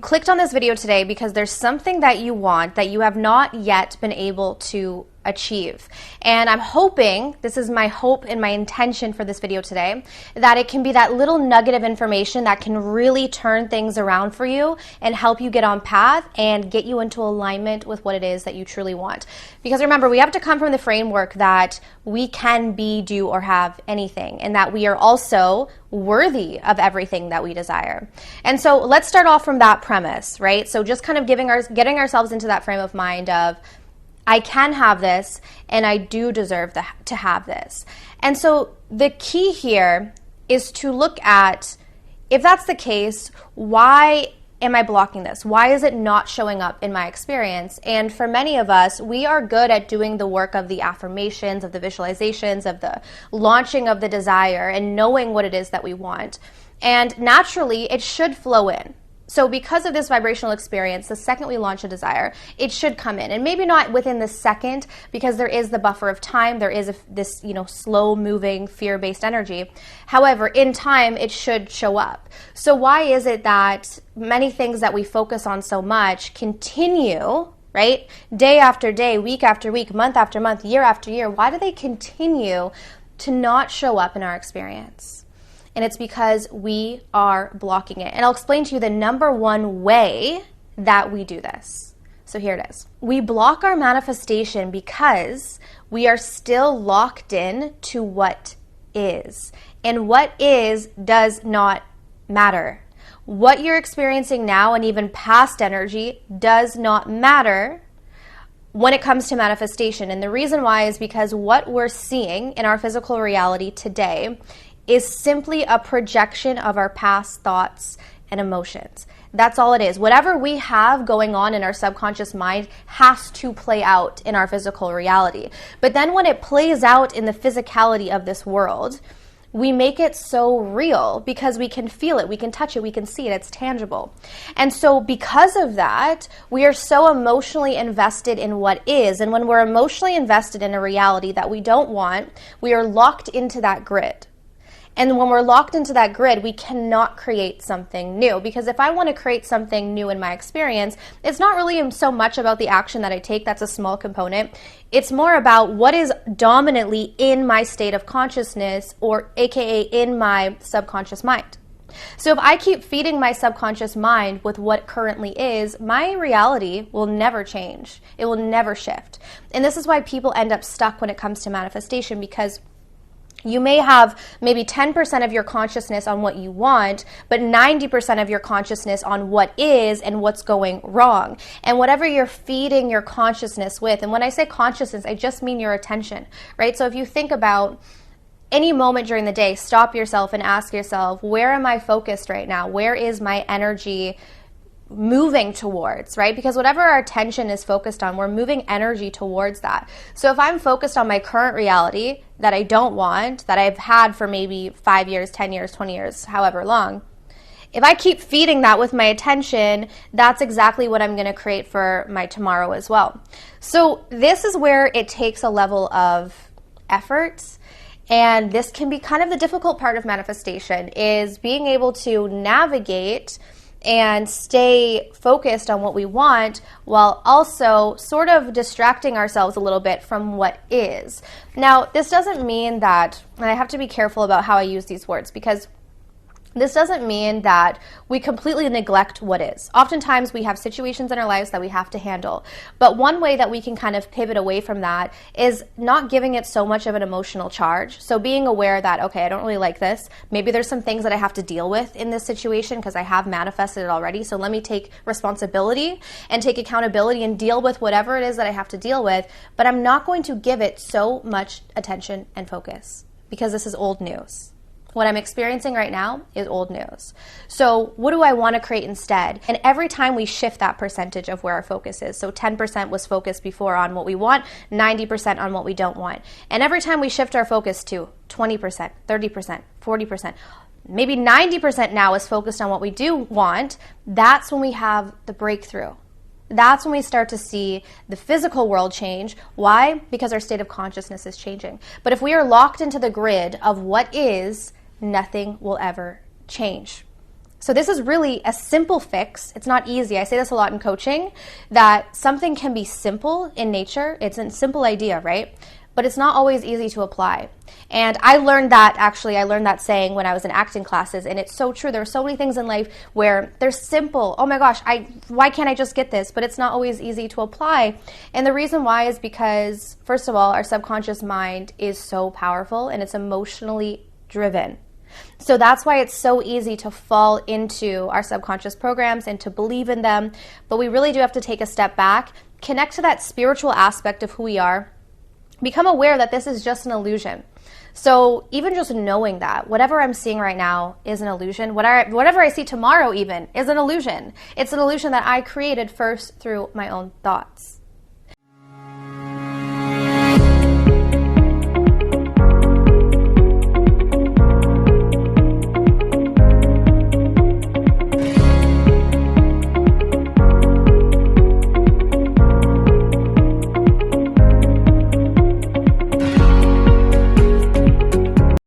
clicked on this video today because there's something that you want that you have not yet been able to achieve. And I'm hoping, this is my hope and my intention for this video today, that it can be that little nugget of information that can really turn things around for you and help you get on path and get you into alignment with what it is that you truly want. Because remember, we have to come from the framework that we can be, do, or have anything, and that we are also worthy of everything that we desire. And so let's start off from that premise, right? So just kind of getting ourselves into that frame of mind of, I can have this, and I do deserve to have this. And so the key here is to look at, if that's the case, why am I blocking this? Why is it not showing up in my experience? And for many of us, we are good at doing the work of the affirmations, of the visualizations, of the launching of the desire, and knowing what it is that we want. And naturally, it should flow in. So because of this vibrational experience, the second we launch a desire, it should come in. And maybe not within the second, because there is the buffer of time, there is this slow moving fear-based energy. However, in time, it should show up. So why is it that many things that we focus on so much continue, right? Day after day, week after week, month after month, year after year, why do they continue to not show up in our experience? And it's because we are blocking it. And I'll explain to you the number one way that we do this. So here it is. We block our manifestation because we are still locked in to what is. And what is does not matter. What you're experiencing now and even past energy does not matter when it comes to manifestation. And the reason why is because what we're seeing in our physical reality today is simply a projection of our past thoughts and emotions. That's all it is. Whatever we have going on in our subconscious mind has to play out in our physical reality. But then when it plays out in the physicality of this world, we make it so real because we can feel it, we can touch it, we can see it, it's tangible. And so because of that, we are so emotionally invested in what is. And when we're emotionally invested in a reality that we don't want, we are locked into that grid. And when we're locked into that grid, we cannot create something new. Because if I want to create something new in my experience, it's not really so much about the action that I take. That's a small component. It's more about what is dominantly in my state of consciousness, or AKA in my subconscious mind. So if I keep feeding my subconscious mind with what currently is, my reality will never change. It will never shift. And this is why people end up stuck when it comes to manifestation, because you may have maybe 10% of your consciousness on what you want, but 90% of your consciousness on what is and what's going wrong. And whatever you're feeding your consciousness with, and when I say consciousness, I just mean your attention, right? So if you think about any moment during the day, stop yourself and ask yourself, where am I focused right now? Where is my energy moving towards, right? Because whatever our attention is focused on, we're moving energy towards that. So if I'm focused on my current reality that I don't want, that I've had for maybe 5 years, 10 years, 20 years, however long, if I keep feeding that with my attention, that's exactly what I'm going to create for my tomorrow as well. So this is where it takes a level of effort. And this can be kind of the difficult part of manifestation, is being able to navigate and stay focused on what we want while also sort of distracting ourselves a little bit from what is. Now, this doesn't mean that, and I have to be careful about how I use these words, because this doesn't mean that we completely neglect what is. Oftentimes we have situations in our lives that we have to handle. But one way that we can kind of pivot away from that is not giving it so much of an emotional charge. So being aware that, okay, I don't really like this. Maybe there's some things that I have to deal with in this situation because I have manifested it already. So let me take responsibility and take accountability and deal with whatever it is that I have to deal with. But I'm not going to give it so much attention and focus because this is old news. What I'm experiencing right now is old news. So what do I want to create instead? And every time we shift that percentage of where our focus is, so 10% was focused before on what we want, 90% on what we don't want. And every time we shift our focus to 20%, 30%, 40%, maybe 90% now is focused on what we do want, that's when we have the breakthrough. That's when we start to see the physical world change. Why? Because our state of consciousness is changing. But if we are locked into the grid of what is, nothing will ever change. So this is really a simple fix. It's not easy. I say this a lot in coaching, that something can be simple in nature. It's a simple idea, right? But it's not always easy to apply. And I learned that saying when I was in acting classes, and it's so true. There are so many things in life where they're simple. Oh my gosh, why can't I just get this? But it's not always easy to apply. And the reason why is because, first of all, our subconscious mind is so powerful and it's emotionally driven. So that's why it's so easy to fall into our subconscious programs and to believe in them. But we really do have to take a step back, connect to that spiritual aspect of who we are, become aware that this is just an illusion. So even just knowing that whatever I'm seeing right now is an illusion, whatever I see tomorrow even is an illusion. It's an illusion that I created first through my own thoughts.